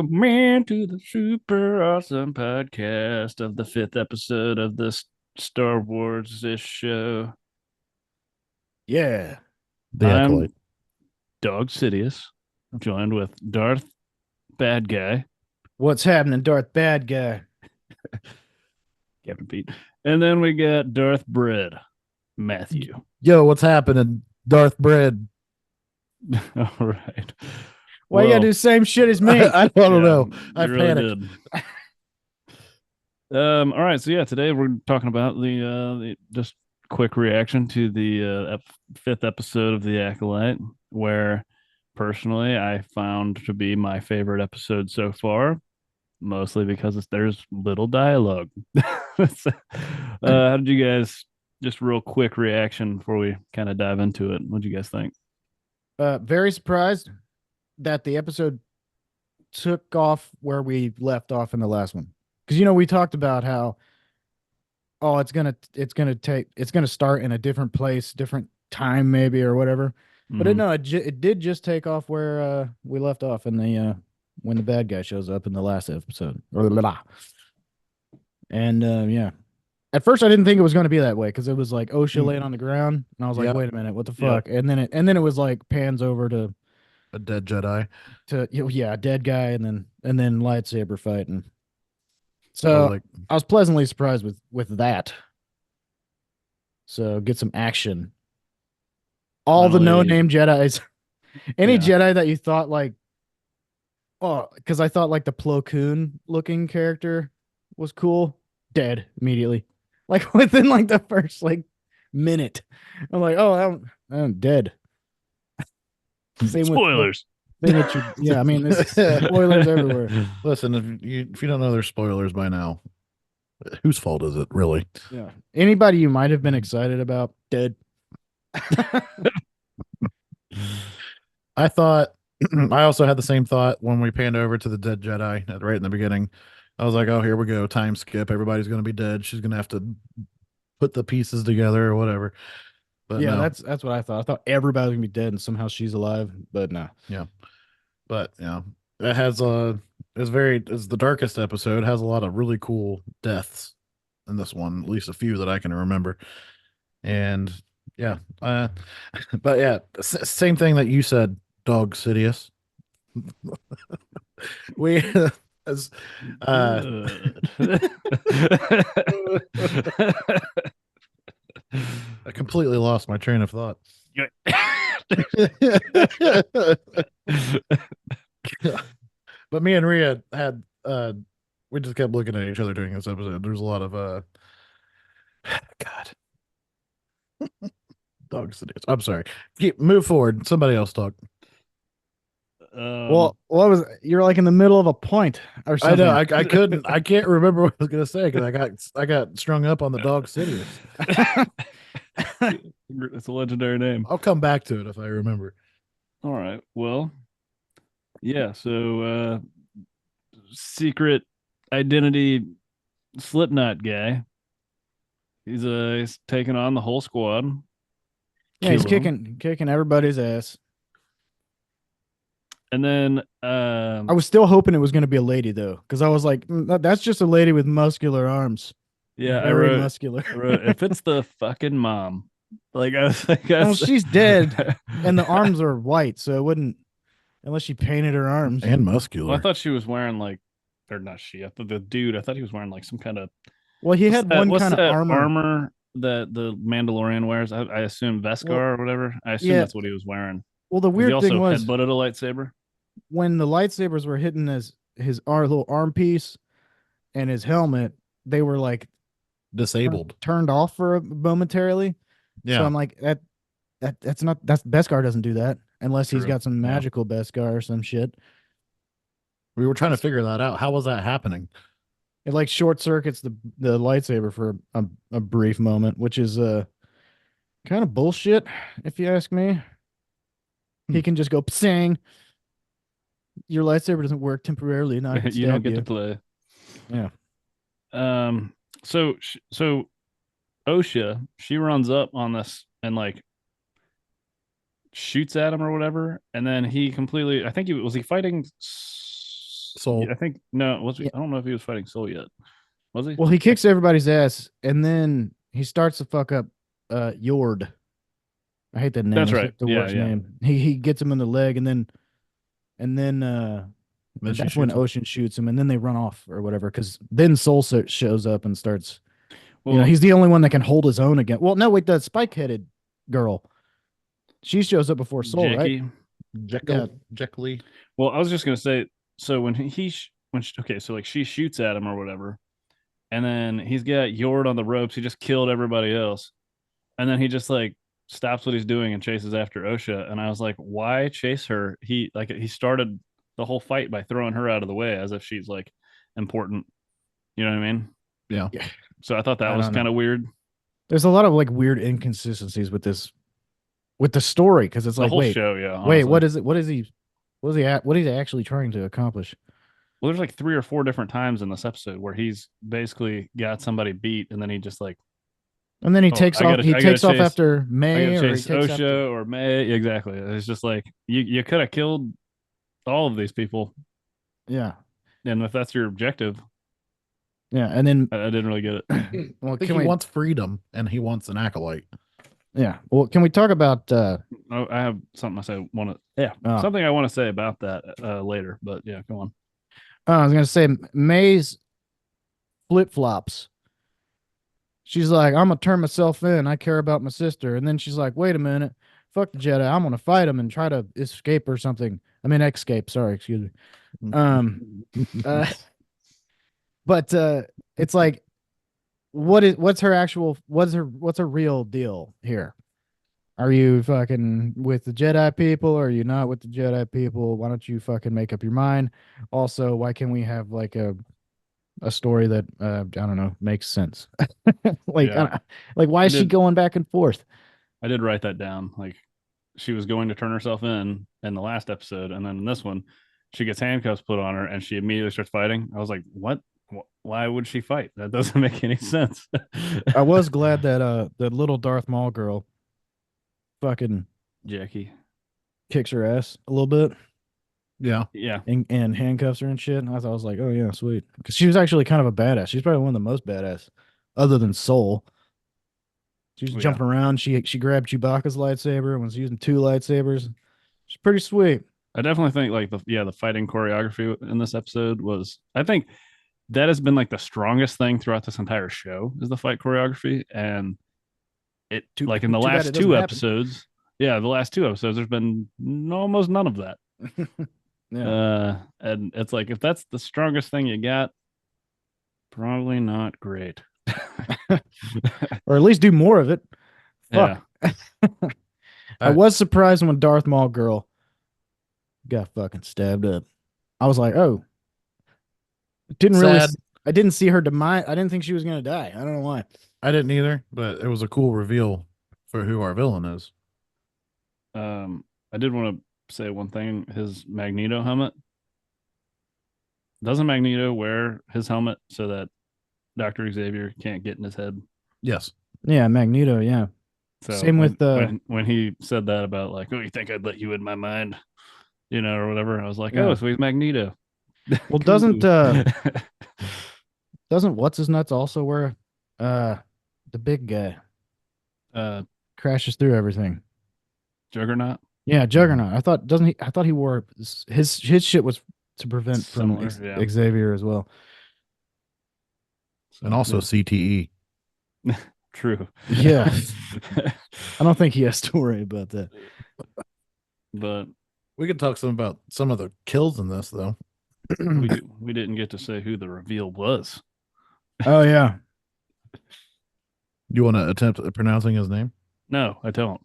Welcome in to the super awesome podcast of the fifth episode of this Star Wars-ish show. Yeah. The I'm Acolyte. Dog Sidious, joined with Darth Bad Guy, What's happening, Darth Bad Guy? Captain Pete. And then we got Darth Bread, Matthew. Yo, what's happening? Darth Bread. All right. Why you gotta do the same shit as me? I don't know. I you really panicked. did. All right. So yeah, today we're talking about the just quick reaction to the fifth episode of The Acolyte, where personally I found to be my favorite episode so far, mostly because there's little dialogue. How did you guys? Just real quick reaction before we kind of dive into it. What do you guys think? Very surprised that the episode took off where we left off in the last one. Because we talked about how it's gonna start in a different place, different time maybe or whatever. But it did just take off where we left off in the when the bad guy shows up in the last episode. And yeah. At first, I didn't think it was going to be that way because it was like Osha laying on the ground, and I was like, Yep. "Wait a minute, what the Yep. fuck?" And then it was like pans over to A dead Jedi. a dead guy, and then lightsaber fighting. I So was like, I was pleasantly surprised with that. So get some action. All the Finally- no-name Jedis, any Yeah. Jedi that you thought like, because I thought like the Plo Koon looking character was cool, dead immediately. Like within like the first like minute, I'm like, oh, I'm dead. Same Spoilers. Yeah, I mean, there's spoilers everywhere. listen, if you don't know there's spoilers by now, whose fault is it really? Yeah, anybody you might have been excited about, dead. I thought I also had the same thought when we panned over to the dead Jedi right in the beginning. I was like, oh, here we go, time skip. Everybody's gonna be dead. She's gonna have to put the pieces together or whatever. But Yeah, no. that's what I thought. I thought everybody was gonna be dead and somehow she's alive, but no. But yeah, it has it's the darkest episode, has a lot of really cool deaths in this one, at least a few that I can remember. And yeah, but yeah, same thing that you said, Dog Sidious. we as Good. I completely lost my train of thought. But me and Rhea had we just kept looking at each other during this episode. There's a lot of God. Dog Sidious. I'm sorry. Move forward. Somebody else talk. Well, what was you're like in the middle of a point or I something? know. I couldn't. I can't remember what I was gonna say because I got strung up on the Dog Sidious. it's a legendary name. I'll come back to it if I remember. All right. Well, yeah. So, secret identity Slipknot guy. He's taking on the whole squad. Yeah, he's Kill 'em. kicking everybody's ass. And then I was still hoping it was going to be a lady though, because I was like, that's just a lady with muscular arms. yeah, Very muscular. I wrote if it's the fucking mom. Like I was like, Well, she's dead, and the arms are white, so it wouldn't unless she painted her arms. And muscular. Well, I thought she was wearing like, or not she. I thought the dude. I thought he was wearing like some kind of. Well, he had one What's kind of that armor. that the Mandalorian wears? I assume Beskar or whatever. I assume yeah. that's what he was wearing. Well, the 'Cause he weird also thing was headbutted a lightsaber. when the lightsabers were hitting his little arm piece and his helmet, they were like Disabled. turned off for momentarily. Yeah. So I'm like, that's Beskar doesn't do that unless he's True. got some Yeah. magical Beskar or some shit. We were trying to figure that out. How was that happening? It like short circuits the lightsaber for a brief moment, which is kind of bullshit if you ask me. He can just go psing. Your lightsaber doesn't work temporarily. Not You don't get to play. Yeah. So Osha, she runs up on this and like shoots at him or whatever, and then he completely. I think he fighting Soul. I think no. Was he? Yeah. I don't know if he was fighting Soul yet. Was he? Well, he kicks everybody's ass, and then he starts to fuck up Yord. I hate that name. That's It's right. like the Yeah, worst yeah. name. He gets him in the leg, and then Then she that's when shoots him. Ocean shoots him, and then they run off or whatever. Because then shows up and starts. Well, He's the only one that can hold his own again. Well, no, wait, the spike-headed girl. She shows up before Soul, right? Jackie. Jekyll, Jekyll. Well, I was just gonna say. So when okay, so like she shoots at him or whatever, and then he's got Yord on the ropes. He just killed everybody else, and then he just like stops what he's doing and chases after Osha. And I was like, why chase her? He started the whole fight by throwing her out of the way as if she's like important. You know what I mean? Yeah. Yeah. So I thought that I was don't kind know. of weird. There's a lot of like weird inconsistencies with the story because it's The like, whole wait, show, yeah, wait, honestly. what is it? What is he actually trying to accomplish? Well, there's like 3 or 4 different times in this episode where he's basically got somebody beat, and then he just like, And then he oh, takes off. He I gotta takes off chase, after I gotta May, or he chase takes after. Osha or May. Exactly. It's just like you could have killed all of these people, Yeah, and if that's your objective, yeah. And then, I didn't really get it. well, I think can he we? wants freedom and he wants an acolyte. Yeah. Well, can we talk about? Oh, I have something I say want to, yeah, Oh, something I want to say about that later, but yeah, go on. I was gonna say May's flip flops. She's like, I'm gonna turn myself in. I care about my sister. And then she's like, wait a minute, fuck the Jedi. I'm gonna fight him and try to escape or something. I mean, escape. Sorry, excuse me. Um, uh, but it's like, what's her real deal here? Are you fucking with the Jedi people? Or are you not with the Jedi people? Why don't you fucking make up your mind? Also, why can't we have like a story that I don't know makes sense? Like, Yeah, like why I is she did. going back and forth? I did write that down. Like she was going to turn herself in the last episode, and then in this one, she gets handcuffs put on her, and she immediately starts fighting. I was like, what? Why would she fight? That doesn't make any sense. I was glad that the little Darth Maul girl fucking Jackie. kicks her ass a little bit Yeah. Yeah, and handcuffs her and shit. And I was like, oh yeah, sweet, because she was actually kind of a badass. She's probably one of the most badass, other than Soul. She was oh, yeah. jumping around. She grabbed Chewbacca's lightsaber and was using 2 lightsabers. She's pretty sweet. I definitely think like the fighting choreography in this episode was. I think that has been like the strongest thing throughout this entire show is the fight choreography, and it like in the Too bad last it doesn't two happen. episodes. Yeah, the last 2 episodes, there's been almost none of that. Yeah. And it's like if that's the strongest thing you got, probably not great. Or at least do more of it. Yeah. Fuck. I was surprised when Darth Maul girl got fucking stabbed up. I was like, oh, didn't really. Sad. I didn't see her demise. I didn't think she was gonna die. I don't know why. I didn't either, but it was a cool reveal for who our villain is. I did want to say one thing. His Magneto helmet. Doesn't Magneto wear his helmet so that Dr. Xavier can't get in his head? Yes. Yeah, Magneto. Yeah. So Same with when he said that about like, oh, you think I'd let you in my mind, or whatever, I was like, Yeah. oh, so he's Magneto. Well, doesn't what's his nuts also wear the big guy crashes through everything? Juggernaut? Yeah, Juggernaut. I thought doesn't he? I thought he wore his shit was to prevent from Similar, yeah. Xavier as well. And also Yeah. CTE. True. Yeah. I don't think he has to worry about that. But We could talk some about some of the kills in this, though. we didn't get to say who the reveal was. Oh yeah. You want to attempt at pronouncing his name? No, I don't.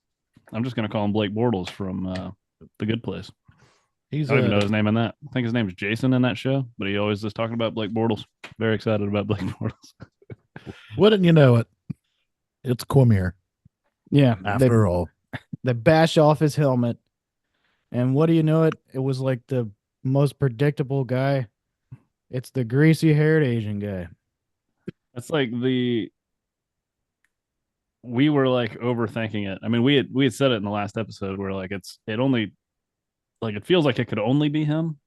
I'm just gonna call him Blake Bortles from The Good Place. He's I don't even know his name in that. I think his name is Jason in that show, but he always is talking about Blake Bortles. Very excited about Blake Bortles. Wouldn't you know it? It's Quamir, Yeah. after all. They bash off his helmet, and what do you know? It was like the most predictable guy. It's the greasy-haired Asian guy. That's like we were like overthinking it. I mean, we had said it in the last episode where like it only like it feels like it could only be him,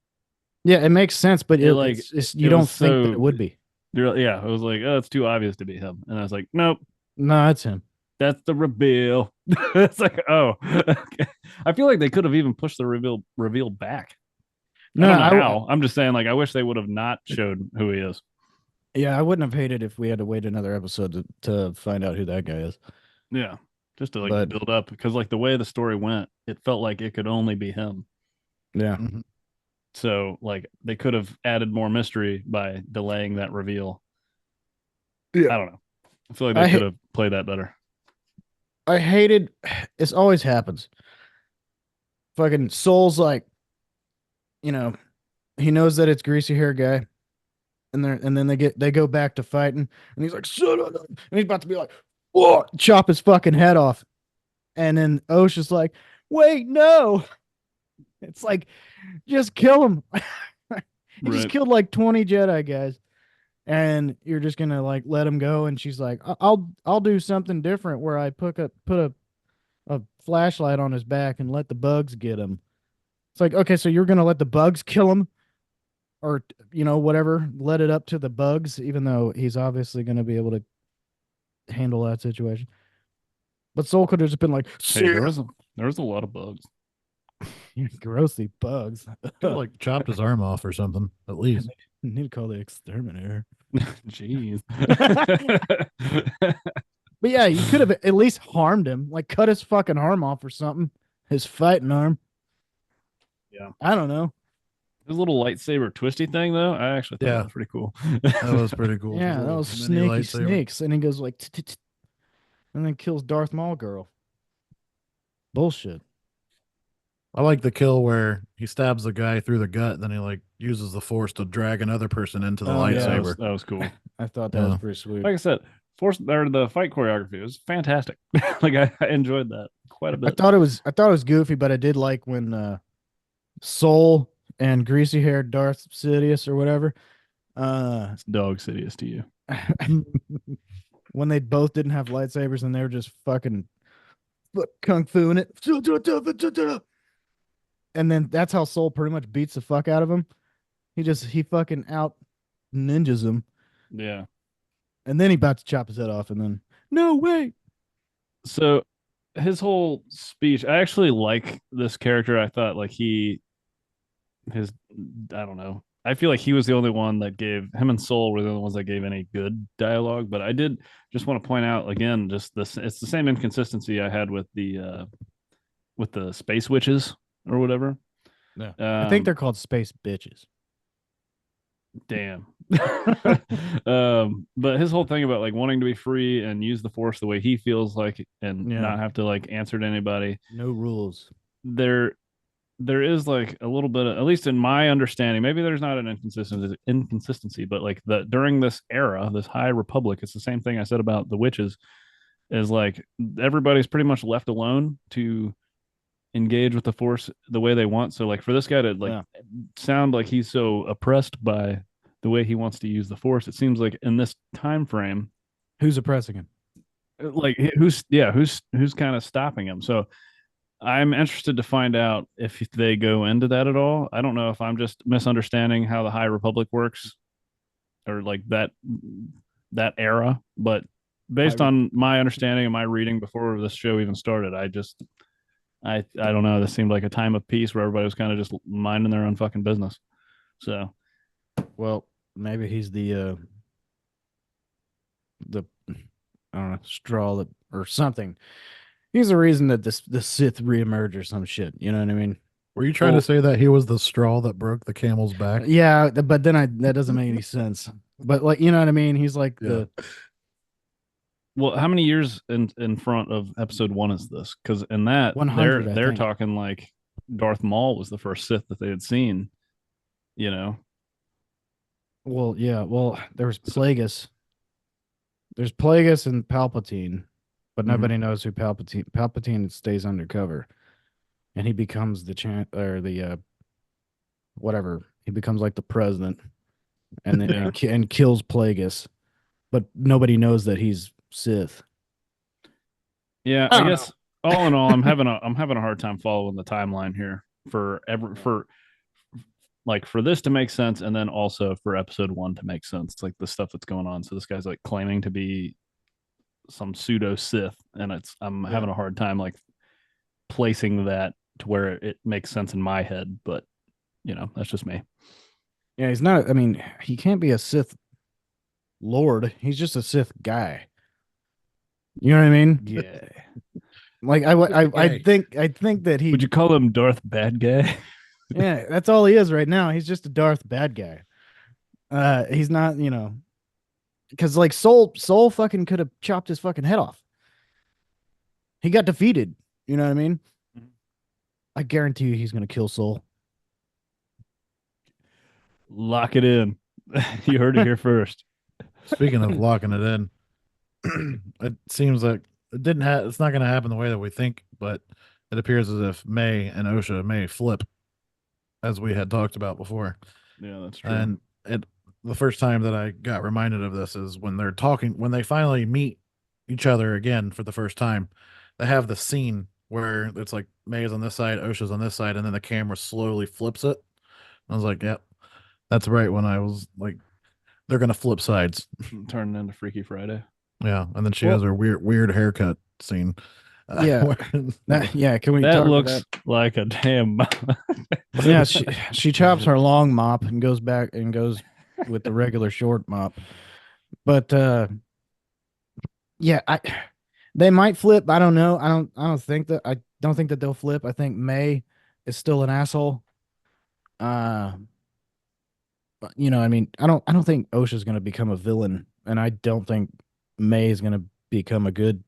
Yeah, it makes sense, but It like it's you it was don't think that it so would be. yeah, it was like, oh, it's too obvious to be him. And I was like, nope, No, it's him. that's the reveal. It's like, oh, okay. I feel like they could have even pushed the reveal back. I No, don't know how. I'm just saying, like, I wish they would have not showed who he is. yeah, I wouldn't have hated if we had to wait another episode to find out who that guy is. Yeah. Just to like But build up because like the way the story went, it felt like it could only be him. yeah, Mhm. So like they could have added more mystery by delaying that reveal. yeah. I don't know. I feel like they I could ha- have played that better. I hated. This always happens. Fucking Soul's like, you know, he knows that it's greasy hair guy, and then they go back to fighting, and he's like, shut up, and he's about to be like, what? Chop his fucking head off, and then Osh is like, wait, no. It's like, just kill him. He just Right. killed like 20 Jedi guys, and you're just gonna like let him go. And she's like, I'll do something different where I put a flashlight on his back and let the bugs get him. It's like, okay, so you're gonna let the bugs kill him, or whatever, let it up to the bugs, even though he's obviously gonna be able to handle that situation. But Soul could have just been like, Hey, there was a lot of bugs. grossly bugs. Could have like chopped his arm off or something, at least. Need to call the exterminator. Jeez. But yeah, you could have at least harmed him, like cut his fucking arm off or something. His fighting arm. Yeah. I don't know. His little lightsaber twisty thing though, I actually thought that Yeah. was pretty cool. That was pretty cool. Yeah, His that little was mini snaky lightsaber. snakes, and he goes like, and then kills Darth Maul girl. Bullshit. I like the kill where he stabs the guy through the gut, then he like uses the force to drag another person into the Oh, yeah. lightsaber. That was cool. I thought that was Yeah. pretty sweet. Like I said, the fight choreography was fantastic. Like I enjoyed that quite a I bit. thought it was goofy, but I did like when Soul and greasy haired Darth Sidious or whatever, It's dog Sidious to you. when they both didn't have lightsabers and they were just fucking kung fuing it. And then that's how Soul pretty much beats the fuck out of him. He fucking out ninjas him. Yeah. And then he about to chop his head off, and then no way. So his whole speech, I actually like this character. I thought like his I don't know. I feel like he was the only one that gave him and Soul were the only ones that gave any good dialogue. But I did just want to point out again, just this it's the same inconsistency I had with the space witches or whatever. Yeah. I think Um, they're called space bitches. damn. But his whole thing about like wanting to be free and use the force the way he feels like and Yeah. not have to like answer to anybody. No rules. There is like a little bit of, at least in my understanding, maybe there's not an inconsistency, but like the during this era, this High Republic, it's the same thing I said about the witches, is like everybody's pretty much left alone to engage with the force the way they want. So like for this guy to like Yeah. sound like he's so oppressed by the way he wants to use the force, it seems like in this time frame, Who's oppressing him? like who's kind of stopping him. So I'm interested to find out if they go into that at all. I don't know if I'm just misunderstanding how the High Republic works or like that era, but based on my understanding and my reading before this show even started, I don't know. This seemed like a time of peace where everybody was kind of just minding their own fucking business. So Well, maybe he's the I don't know, straw that or something. He's the reason that the Sith reemerge or some shit. You know what I mean? Were you trying to say that he was the straw that broke the camel's back? Yeah, but then that doesn't make any sense. But like, you know what I mean? He's like Yeah. well, how many years in front of episode 1 is this? Because in that 100, I they're think. talking like Darth Maul was the first Sith that they had seen. You know, Well, yeah. Well, there's Plagueis. There's Plagueis and Palpatine, but nobody knows who Palpatine stays undercover, and he becomes the or the whatever. He becomes like the president, and then and kills Plagueis, but nobody knows that he's Sith. yeah. I I don't guess all in all, I'm having a hard time following the timeline here for like for this to make sense, and then also for episode one to make sense, like the stuff that's going on. So this guy's like claiming to be some pseudo Sith, and I'm Yeah. having a hard time like placing that to where it makes sense in my head. But that's just me. Yeah, he's not. I mean, he can't be a Sith Lord. He's just a Sith guy. You know what I mean? Yeah. Like Guy. I think that Would he. you call him Darth Bad Guy? Yeah, that's all he is right now. He's just a Darth bad guy. He's not. Because like Soul fucking could have chopped his fucking head off. He got defeated. You know what I mean? I guarantee you, he's gonna kill Soul. Lock it in. You heard it here first. Speaking of locking it in, it seems like it's not going to happen the way that we think, but it appears as if May and Osha may flip, as we had talked about before. Yeah, that's true. And the first time that I got reminded of this is when they're talking, when they finally meet each other again for the first time. They have the scene where it's like May is on this side, Osha's on this side, and then the camera slowly flips it. I was like, yep, that's right. When I was like, they're gonna flip sides. Turning into Freaky Friday. Yeah, and then she Well- has her weird haircut scene. Yeah. where- Yeah, can we That talk about looks like a damn. Yeah, she chops her long mop and goes back and goes with the regular short mop. But yeah, they might flip. I don't know. I don't think that they'll flip. I think May is still an asshole. But, I mean, I don't think Osha's going to become a villain, and I don't think May is going to become a good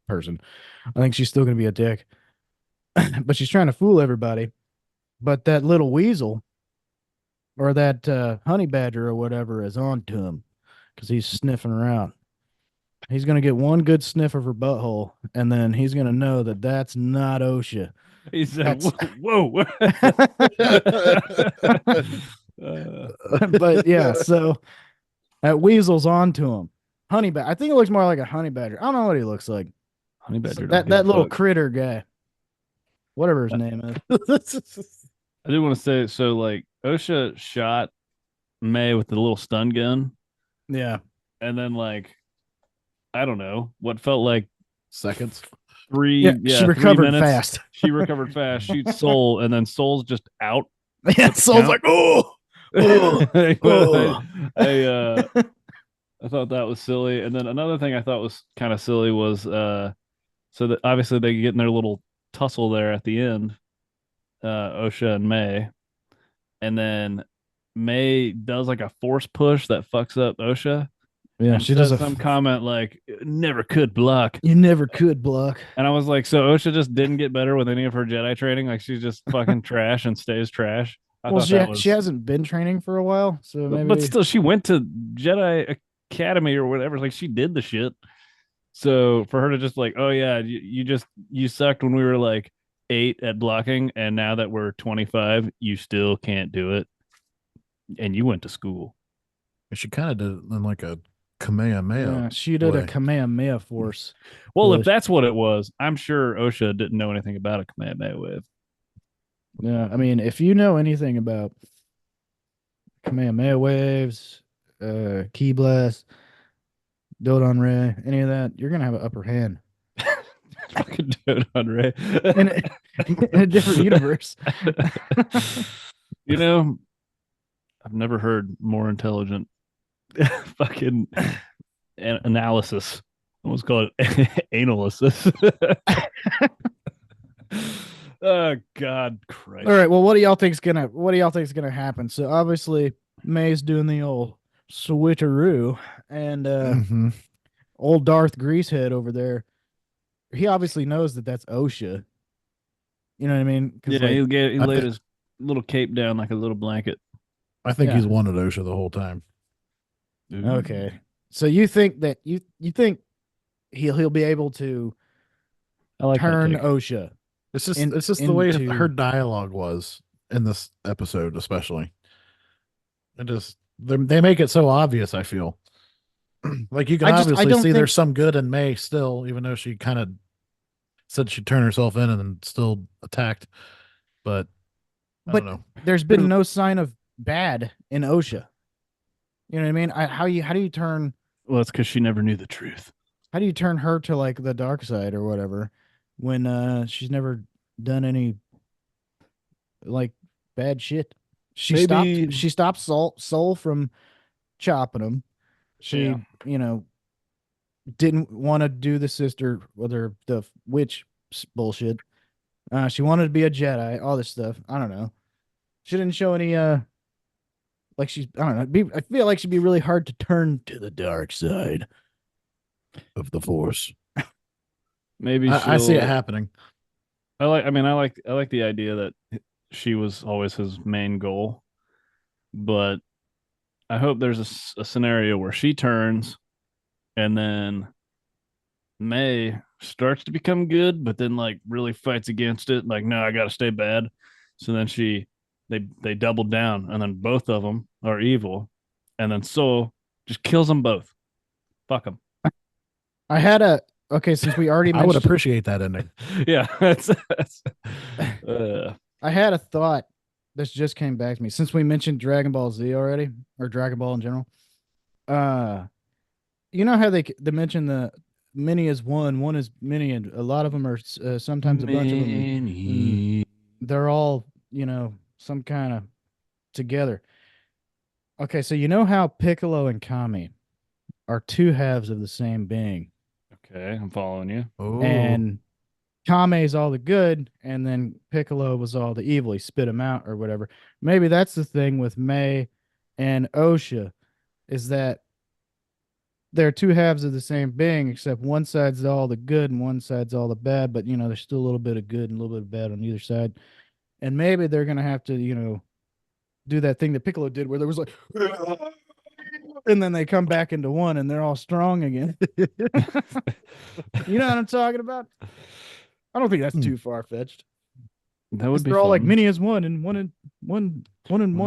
person. I think she's still going to be a dick. But she's trying to fool everybody. But that little weasel or that honey badger or whatever is on to him because he's sniffing around. He's going to get one good sniff of her butthole, and then he's going to know that that's not Osha. He said, That's- "Whoa." But yeah, so that weasel's on to him. Honey badger. I think it looks more like a honey badger. I don't know what he looks like. Honey Badger. That little critter guy. Whatever his name is. I do want to say so. Like OSHA shot May with the little stun gun, Yeah. and then like I don't know what felt like Seconds. Yeah, she recovered 3 minutes. fast. She recovered fast. Shoots Soul, and then Soul's just out. Yeah, Soul's like, oh, oh. I thought that was silly. And then another thing I thought was kind of silly was so that obviously they get in their little tussle there at the end, Osha and May, and then May does like a force push that fucks up Osha. Yeah, and she says does some comment like "never could block," You never could block. and I was like, so Osha just didn't get better with any of her Jedi training. Like she's just fucking trash and stays trash. I Well, thought that was, she hasn't been training for a while, so maybe. but still, she went to Jedi Academy or whatever. Like she did the shit. So for her to just like, oh yeah, you sucked when we were like 8 at blocking, and now that we're 25, you still can't do it, and you went to school. She kind of did it in like a Kamehameha. Yeah, she did a way. Kamehameha force. Well, Push. if that's what it was, I'm sure Osha didn't know anything about a Kamehameha wave. Yeah, I mean, if you know anything about Kamehameha waves, Key Blast, Dodon Ray, any of that, you're gonna have an upper hand Fucking dude on Ray. in a different universe. I've never heard more intelligent fucking analysis. I almost call it analysis. Oh God Christ. All right, well, what do y'all think's gonna happen? So obviously May's doing the old switcheroo, and Mhm. old Darth Greasehead over there, he obviously knows that that's Osha. You know what I mean? 'Cause, Yeah, like, he I laid thi- his little cape down like a little blanket. I think Yeah. he's wanted Osha the whole time. okay. So you think that you think he'll be able to I like that turn take. Osha? It's just In- the way into- her dialogue was in this episode, especially. It just they make it so obvious. I feel like you can I obviously don't see there's think- some good in May still, even though she kind of said she'd turn herself in and then still attacked. But I But don't know. there's been no sign of bad in OSHA. You know what I mean? How do you turn Well, it's because she never knew the truth. her to like the dark side or whatever when she's never done any like bad shit. Maybe, She stopped Soul from chopping him. yeah. She, didn't want to do the sister with her the witch bullshit. She wanted to be a Jedi, all this stuff. I don't know. She didn't show any like she's I don't know. I feel like she'd be really hard to turn to the dark side of the Force. Maybe I see it she'll. happening. I like the idea that she was always his main goal, but I hope there's a scenario where she turns and then May starts to become good, but then like really fights against it. Like, no, I got to stay bad. So then they double down, and then both of them are evil, and then Soul just kills them both. Fuck them. I had a okay since we already I would mentioned. appreciate that ending. Yeah, that's I had a thought that just came back to me since we mentioned Dragon Ball Z already or Dragon Ball in general. Uh, you know how they mention the many is one is many, and a lot of them are sometimes a bunch of them. And they're all some kind of together. Okay, so you know how Piccolo and Kami are two halves of the same being, Okay, I'm following you. Oh, and Kame's all the good, and then Piccolo was all the evil. He spit him out or whatever. Maybe that's the thing with May and Osha, is that they're two halves of the same being, except one side's all the good and one side's all the bad. But there's still a little bit of good and a little bit of bad on either side. And maybe they're gonna have to, do that thing that Piccolo did, where there was like, and then they come back into one, and they're all strong again. You know what I'm talking about? I don't think that's too far fetched. That would be They're all like fun. many is one, and one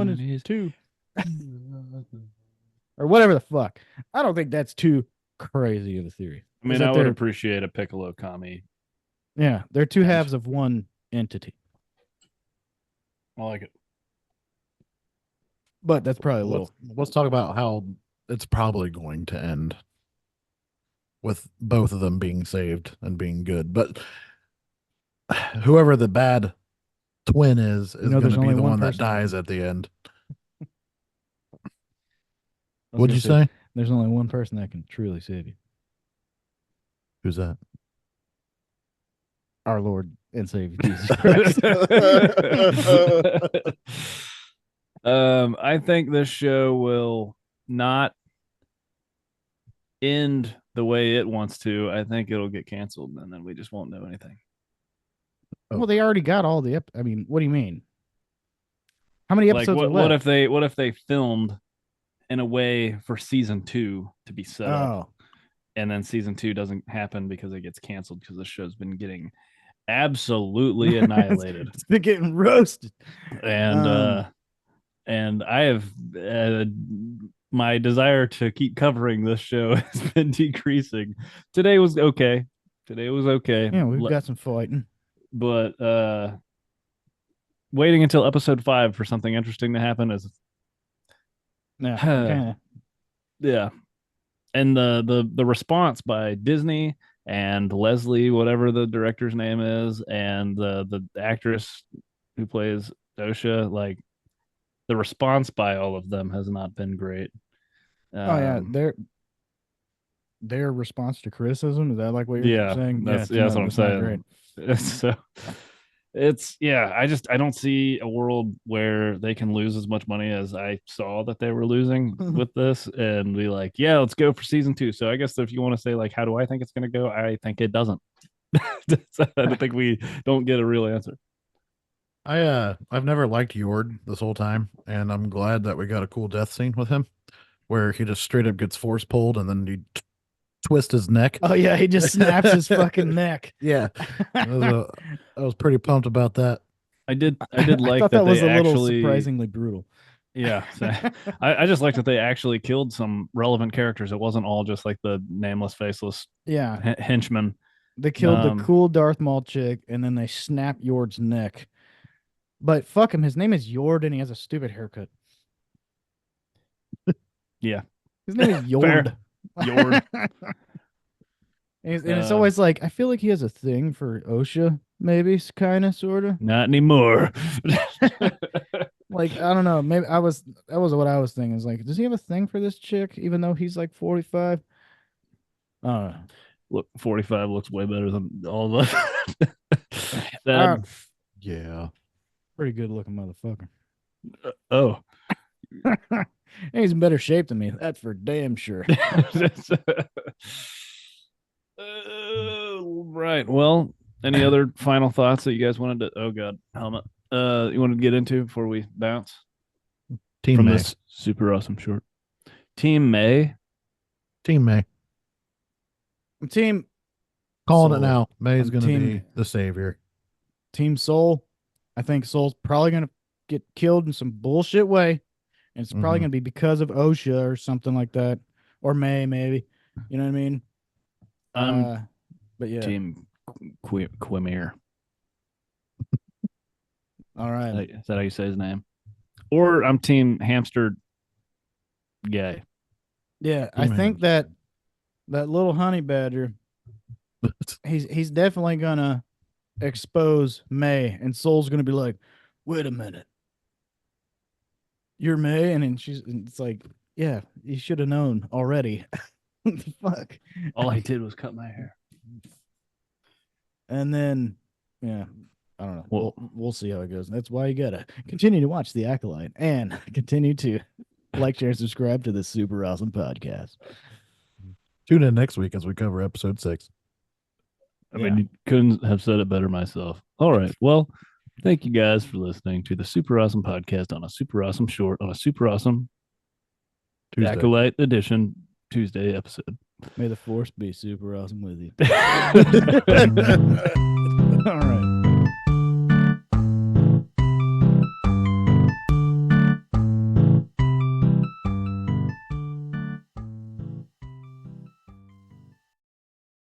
is two, or whatever the fuck. I don't think that's too crazy of a theory. I mean, I would appreciate a Piccolo Kami. Yeah, they're two halves of one entity. I like it. But that's probably a little. let's talk about how it's probably going to end with both of them being saved and being good. But whoever the bad twin is going there's to be only the one one that person. dies at the end. I was What'd gonna you say? There's only one person that can truly save you. Who's that? Our Lord and Savior Jesus Christ. I think this show will not end the way it wants to. I think it'll get canceled, and then we just won't know anything. Well, they already got all the. I mean, what do you mean? How many Like, episodes are left? what if they filmed in a way for season 2 to be set up, and then season 2 doesn't happen because it gets canceled because the show's been getting absolutely annihilated. It's been getting roasted. And I have my desire to keep covering this show has been decreasing. Today was okay. Yeah, we've got some fighting. But waiting until episode 5 for something interesting to happen is Yeah. yeah. And the response by Disney and Leslie, whatever the director's name is, and the actress who plays Osha, like the response by all of them has not been great. Their response to criticism, is that like what you're saying? That's what I'm saying. So I don't see a world where they can lose as much money as I saw that they were losing with this, and be like, yeah, let's go for season 2. So I guess if you want to say like, how do I think it's going to go? I think it doesn't. I don't think we don't get a real answer. I've never liked Yord this whole time, and I'm glad that we got a cool death scene with him, where he just straight up gets force pulled and then he twist his neck. Oh yeah, he just snaps his fucking neck. Yeah, I was pretty pumped about that. I did like I thought that was they a little actually surprisingly brutal. Yeah, so I just like that they actually killed some relevant characters. It wasn't all just like the nameless, faceless henchmen. They killed the cool Darth Maul chick, and then they snapped Yord's neck. But fuck him. His name is Yord, and he has a stupid haircut. Yeah. His name is Yord. Yord. And it's always like I feel like he has a thing for OSHA, maybe, kind of, sort of. Not anymore. Like I don't know. Maybe that was what I was thinking. Is like, does he have a thing for this chick, even though he's like 45? I don't know. Look, 45 looks way better than all of us. Yeah. Pretty good looking motherfucker. Oh. He's in better shape than me. That's for damn sure. Right. Well, any other final thoughts that you guys wanted to? Oh God, helmet. You wanted to get into before we bounce Team from May. this super awesome short? Team May. Team May. Team Calling Soul. it now. May's I'm going to team- be the savior. Team Soul. I think Soul's probably gonna get killed in some bullshit way. And it's probably Mhm. gonna be because of OSHA or something like that. Or May, maybe. You know what I mean? I'm But yeah. Team Quimir. All right. Is that how you say his name? Or I'm Team Hamster Gay. Yeah, I Team think Hamster. that little honey badger, he's definitely gonna expose May, and Soul's gonna be like, wait a minute. You're May, and then it's like, yeah, you should have known already. Fuck. All he did was cut my hair. And then, yeah, I don't know. Well- We'll see how it goes. That's why you gotta continue to watch The Acolyte and continue to like, share, and subscribe to this super awesome podcast. Tune in next week as we cover episode 6. I mean, you couldn't have said it better myself. All right. Well, thank you guys for listening to the Super Awesome Podcast on a super awesome short on a super awesome Tuesday. Acolyte edition Tuesday episode. May the force be super awesome with you.